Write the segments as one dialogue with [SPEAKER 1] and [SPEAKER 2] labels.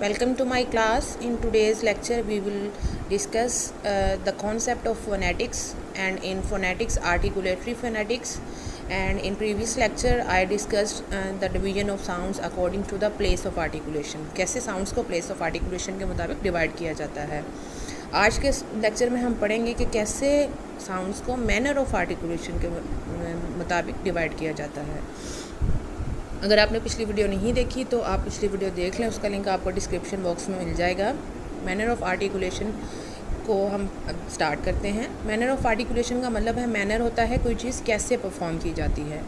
[SPEAKER 1] Welcome to my class. In today's lecture, we will discuss the concept of phonetics, and in phonetics, articulatory phonetics. And in previous lecture, I discussed the division of sounds according to the place of articulation. कैसे sounds को place of articulation के मुताबिक divide किया जाता है. आज के lecture में हम पढ़ेंगे कि कैसे sounds को manner of articulation के मुताबिक divide किया जाता है. अगर आपने पिछली वीडियो नहीं देखी तो आप पिछली वीडियो देख लें, उसका लिंक आपको डिस्क्रिप्शन बॉक्स में मिल जाएगा. मैनर ऑफ़ आर्टिकुलेशन को हम स्टार्ट करते हैं. मैनर ऑफ़ आर्टिकुलेशन का मतलब है, मैनर होता है कोई चीज़ कैसे परफॉर्म की जाती है.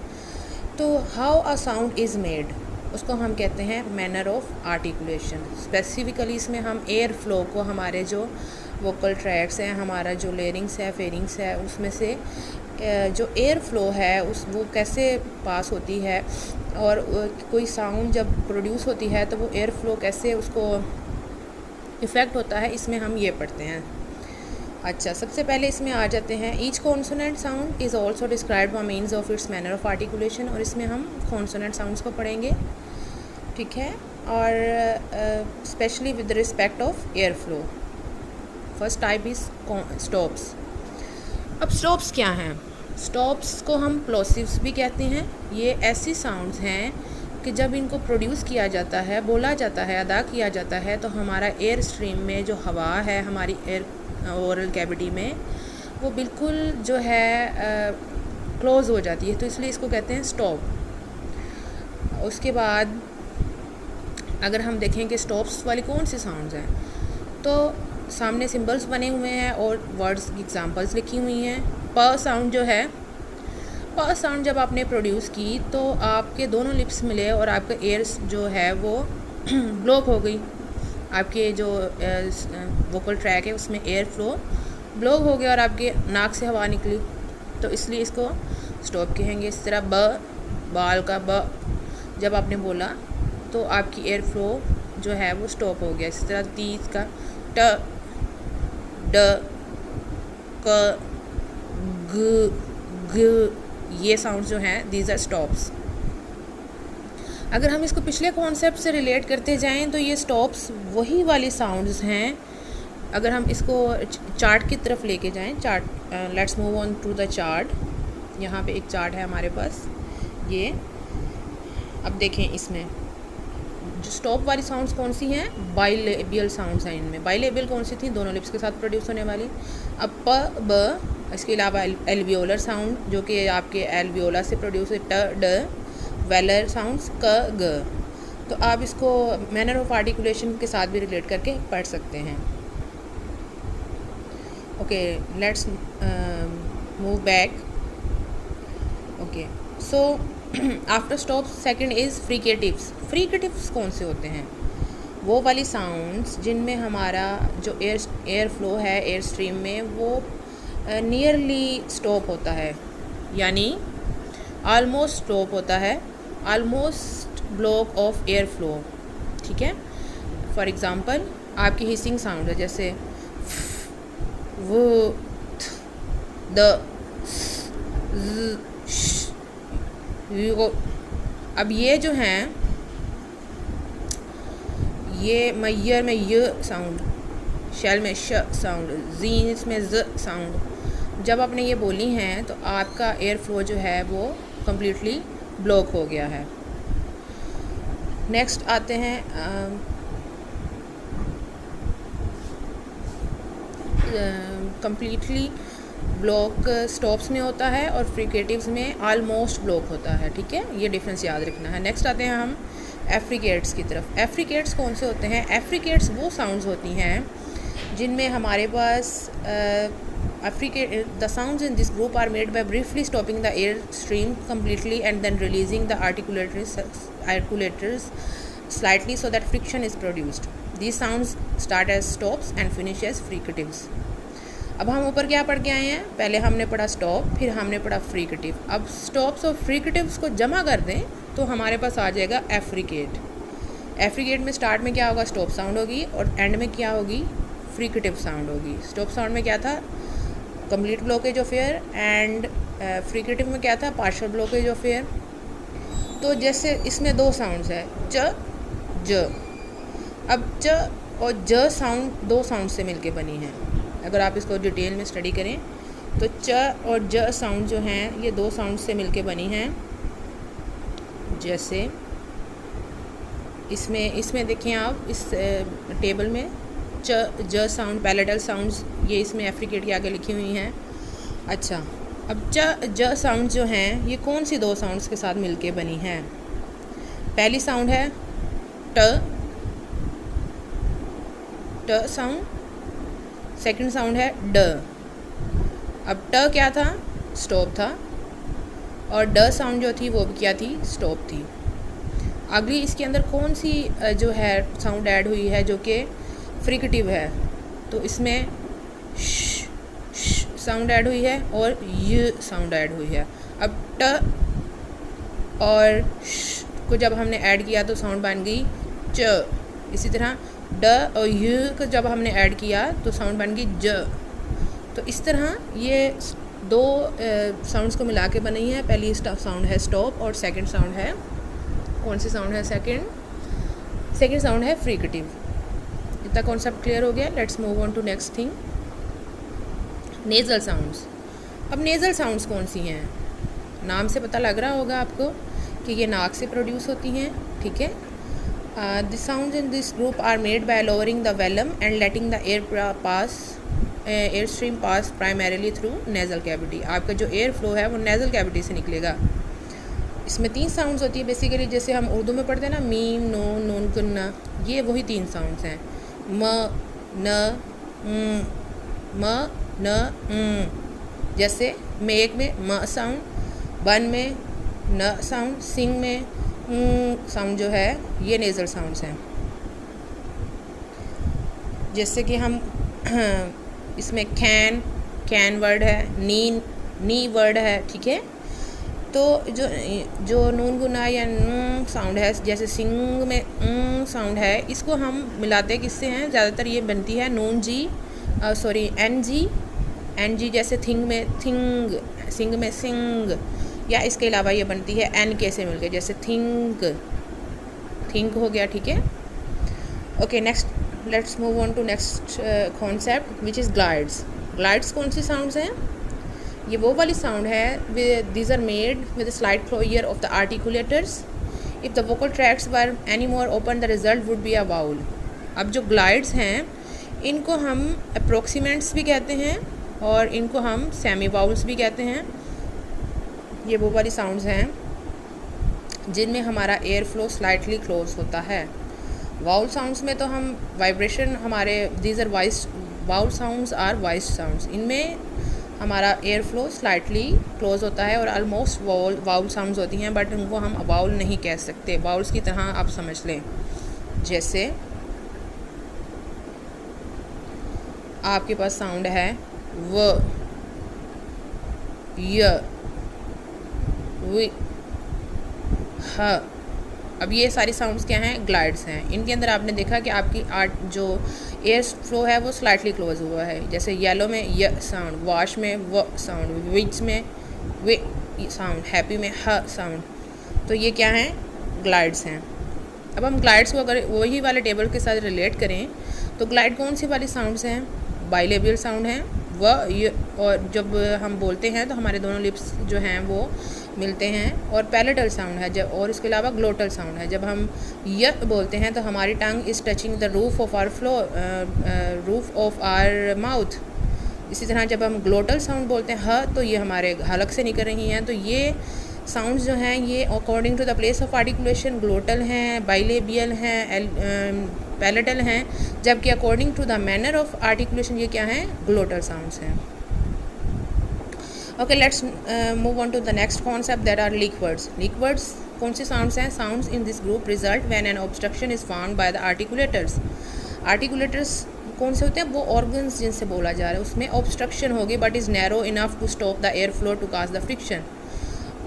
[SPEAKER 1] तो how a sound is made, उसको हम कहते हैं मैनर ऑफ़ आर्टिकुलेशन. स्पेसिफिकली इसमें हम एयर फ्लो को, हमारे जो वोकल ट्रैक्स हैं, हमारा जो लेरिंग्स है, फेरिंग्स है, उसमें से जो एयर फ्लो है वो कैसे पास होती है, और कोई साउंड जब प्रोड्यूस होती है तो वो एयर फ्लो कैसे उसको इफ़ेक्ट होता है, इसमें हम ये पढ़ते हैं. अच्छा, सबसे पहले इसमें आ जाते हैं. Each consonant sound is also described bye means of its manner of articulation. और इसमें हम कॉन्सोनेंट साउंड्स को पढ़ेंगे, ठीक है, और specially with respect of air flow. First type is stops. अब स्टॉप्स क्या हैं? स्टॉप्स को हम प्लोसिव्स भी कहते हैं. ये ऐसी साउंड्स हैं कि जब इनको प्रोड्यूस किया जाता है, बोला जाता है, अदा किया जाता है, तो हमारा एयर स्ट्रीम में जो हवा है हमारी एयर ओरल कैविटी में, वो बिल्कुल जो है क्लोज़ हो जाती है, तो इसलिए इसको कहते हैं स्टॉप. उसके बाद अगर हम देखें कि स्टॉप्स वाली कौन सी साउंड्स हैं, तो सामने सिंबल्स बने हुए हैं और वर्ड्स की एग्जांपल्स लिखी हुई हैं. प साउंड जो है, प साउंड जब आपने प्रोड्यूस की तो आपके दोनों लिप्स मिले और आपका एयर जो है वो ब्लॉक हो गई. आपके जो वोकल ट्रैक है उसमें एयर फ्लो ब्लॉक हो गया और आपके नाक से हवा निकली, तो इसलिए इसको स्टॉप कहेंगे. इस तरह बाल का ब जब आपने बोला तो आपकी एयर फ्लो जो है वो स्टॉप हो गया. इस तरह तीज का ट, ड, क, ग, ग, ये साउंड जो हैं दीज आर स्टॉप्स. अगर हम इसको पिछले कॉन्सेप्ट से रिलेट करते जाएं तो ये स्टॉप्स वही वाली साउंड्स हैं. अगर हम इसको चार्ट की तरफ लेके जाएं, chart, let's move on to the chart. यहाँ पे एक चार्ट है हमारे पास. ये अब देखें, इसमें जो स्टॉप वाली साउंड्स कौन सी हैं? बाइलेबियल साउंड्स हैं. इनमें बाइलेबियल कौन सी थी? दोनों लिप्स के साथ प्रोड्यूस होने वाली. अब प, ब, इसके अलावा एल्वियोलर साउंड जो कि आपके एल्वियोला से प्रोड्यूस है, ट, ड, वेलर साउंड्स क, ग. तो आप इसको मैनर ऑफ आर्टिकुलेशन के साथ भी रिलेट करके पढ़ सकते हैं. Okay, let's move back. Okay, so after stop second is fricatives. Fricatives कौन से होते हैं? वो वाली साउंड्स जिनमें हमारा जो एयर फ्लो है एयर स्ट्रीम में वो नियरली स्टॉप होता है, यानी आलमोस्ट स्टॉप होता है, almost block of air flow, ठीक है. फॉर एग्ज़ाम्पल आपकी हिसिंग साउंड है, जैसे वो, द, अब ये जो हैं, ये मैयर में य साउंड, शैल में श साउंड, जीन्स में ज साउंड, जब आपने ये बोली हैं तो आपका एयर फ्लो जो है वो कम्प्लीटली ब्लॉक हो गया है. नेक्स्ट आते हैं कम्प्लीटली ब्लॉक स्टॉप्स में होता है और फ्रीकेटिव्स में आलमोस्ट ब्लॉक होता है, ठीक है. ये डिफरेंस याद रखना है. नेक्स्ट आते हैं हम एफ्रिकेट्स की तरफ. एफ्रिकेट्स कौन से होते हैं? एफ्रिकेट्स वो साउंड्स होती हैं जिनमें हमारे पास the sounds in this group are made by briefly stopping the air stream completely and then releasing the articulators slightly so that friction is produced. These sounds start as stops and finish as fricatives. अब हम ऊपर क्या पढ़ के आए हैं? पहले हमने पढ़ा स्टॉप, फिर हमने पढ़ा फ्रीकेटिव. अब स्टॉप्स और फ्रीकेटिव्स को जमा कर दें तो हमारे पास आ जाएगा एफ्रिकेट. एफ्रिकेट में स्टार्ट में क्या होगा? स्टॉप साउंड होगी और एंड में क्या होगी? फ्रीकेटिव साउंड होगी. स्टॉप साउंड में क्या था? Complete blockage of air, and fricative में क्या था? Partial blockage of air. तो जैसे इसमें दो साउंड्स है, च, ज. अब च और ज साउंड दो साउंड से मिलके बनी है। अगर आप इसको डिटेल में स्टडी करें तो च और ज साउंड जो हैं ये दो साउंड से मिलके बनी हैं। जैसे इसमें देखें आप इस टेबल में च ज साउंड पैलेटल साउंड्स ये इसमें एफ्रिकेट के आगे लिखी हुई हैं। अच्छा, अब च ज साउंड जो हैं ये कौन सी दो साउंड्स के साथ मिलके बनी हैं? पहली साउंड है ट साउंड, सेकंड साउंड है ड। अब ट क्या था? स्टॉप था, और ड साउंड जो थी वो क्या थी? स्टॉप थी। अगली इसके अंदर कौन सी जो है साउंड ऐड हुई है जो कि फ्रिकेटिव है? तो इसमें श साउंड ऐड हुई है और य साउंड ऐड हुई है। अब ट और श को जब हमने ऐड किया तो साउंड बन गई च। इसी तरह ड और य को जब हमने ऐड किया तो साउंड बन गई ज। तो इस तरह ये दो साउंड्स को मिला के बनी है। पहली साउंड है स्टॉप और सेकंड साउंड है, कौन सी साउंड है? सेकंड साउंड है फ्रिकेटिव। इतना कॉन्सेप्ट क्लियर हो गया। Let's move on to next thing, nasal sounds. अब नेज़ल साउंड्स कौन सी हैं? नाम से पता लग रहा होगा आपको कि ये नाक से प्रोड्यूस होती हैं, ठीक है। The sounds in this group are made by lowering the velum and letting the air stream pass primarily through nasal cavity. आपका जो एयर फ्लो है वो नेज़ल कैविटी से निकलेगा। इसमें 3 साउंड्स होती है बेसिकली, जैसे हम उर्दू में पढ़ते हैं ना, मीम, नून, नून कुन्ना, ये वही 3 साउंड्स हैं। म, न, म, न, जैसे मेक में म साउंड, बन में न साउंड, सिंग में साउंड जो है ये नेज़ल साउंड्स हैं। जैसे कि हम इसमें कैन वर्ड है, नी वर्ड है, ठीक है। तो जो नून गुना या साउंड है, जैसे सिंग में साउंड है, इसको हम मिलाते किससे हैं? ज़्यादातर ये बनती है नून जी एन जी, जैसे थिंग में थिंग, सिंग में सिंग, या इसके अलावा ये बनती है एन के से मिलके, जैसे थिंक हो गया, ठीक है। Okay, next let's move on to next concept which is glides. Glides कौन सी साउंड्स हैं? ये वो वाली साउंड है, these are made with slight closure of the articulators. If the vocal tracts were any more open the result would be a vowel. अब जो glides हैं इनको हम अप्रोक्सीमेंट्स भी कहते हैं और इनको हम सेमी वाउल्स भी कहते हैं। ये वो वाली साउंड्स हैं जिनमें हमारा एयर फ्लो स्लाइटली क्लोज होता है। वाउल साउंड्स में तो हम वाइब्रेशन हमारे these are voice, vowel sounds are voice sounds, इनमें हमारा एयर फ्लो स्लाइटली क्लोज होता है और ऑलमोस्ट वाउल साउंड्स होती हैं, बट उनको हम वाउल नहीं कह सकते, वाउल्स की तरह आप समझ लें। जैसे आपके पास साउंड है व, य, वी, ह। अब ये सारी साउंड्स क्या हैं? ग्लाइड्स हैं। इनके अंदर आपने देखा कि आपकी जो एयर फ्लो है वो स्लाइटली क्लोज हुआ है। जैसे येलो में य साउंड, वॉश में व साउंड, विच में वे साउंड, हैप्पी में ह साउंड। तो ये क्या हैं? ग्लाइड्स हैं। अब हम ग्लाइड्स को अगर वही वाले टेबल के साथ रिलेट करें तो ग्लाइड कौन सी वाली साउंड्स हैं? बाइलेबियल साउंड हैं व य, और जब हम बोलते हैं तो हमारे दोनों लिप्स जो हैं वो मिलते हैं, और पैलेटल साउंड है जब, और इसके अलावा ग्लोटल साउंड है। जब हम य बोलते हैं तो हमारी tongue is touching the roof of our mouth. इसी तरह जब हम ग्लोटल साउंड बोलते हैं ह, तो ये हमारे हलक से निकल रही हैं। तो ये साउंड्स जो हैं ये according to the place of articulation glottal हैं, बाइलेबियल हैं, पैलेटल हैं, जबकि according to the manner of articulation ये क्या हैं? ग्लोटल साउंड्स हैं। Okay, let's move on to the next concept that are liquids. Liquids कौन सी साउंड्स हैं? Sounds in this group result when an obstruction is found by the articulators. Articulators कौन से होते हैं? वो organs जिनसे बोला जा रहा है, उसमें ऑब्स्ट्रक्शन होगी but is narrow enough to stop the air flow to cause the friction.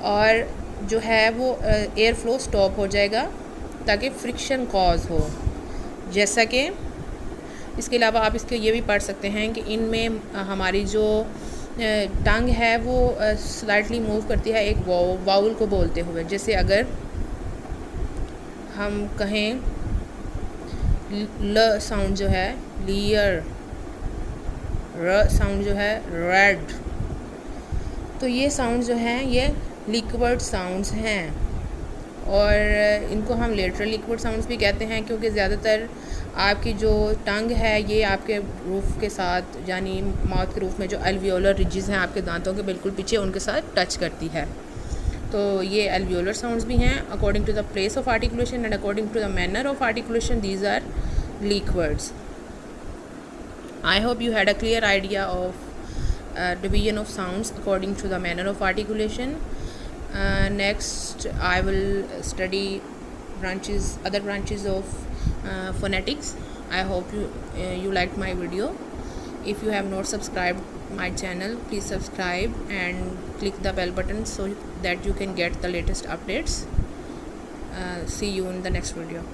[SPEAKER 1] और जो है वो एयर फ्लो स्टॉप हो जाएगा ताकि फ्रिक्शन कॉज हो। जैसा कि इसके अलावा आप इसके ये भी पढ़ सकते हैं कि इनमें हमारी जो टंग है वो स्लाइटली मूव करती है एक वाउल को बोलते हुए। जैसे अगर हम कहें ल साउंड जो है लियर, र साउंड जो है रेड। तो ये साउंड जो हैं ये लिक्विड साउंड्स हैं, और इनको हम लेटरल लिक्विड साउंड्स भी कहते हैं, क्योंकि ज़्यादातर आपकी जो टंग है ये आपके रूफ के साथ, यानी माउथ के रूफ में जो अल्वियोलर रिजेस हैं आपके दांतों के बिल्कुल पीछे, उनके साथ टच करती है। तो ये अल्वियोलर साउंड्स भी हैं। According to the place of articulation and according to the manner of articulation, these are liquids. I hope you had a clear idea of division of sounds according to the manner of articulation. Next, I will study other branches of phonetics. I hope you liked my video. If you have not subscribed my channel, please subscribe and click the bell button so that you can get the latest updates. See you in the next video.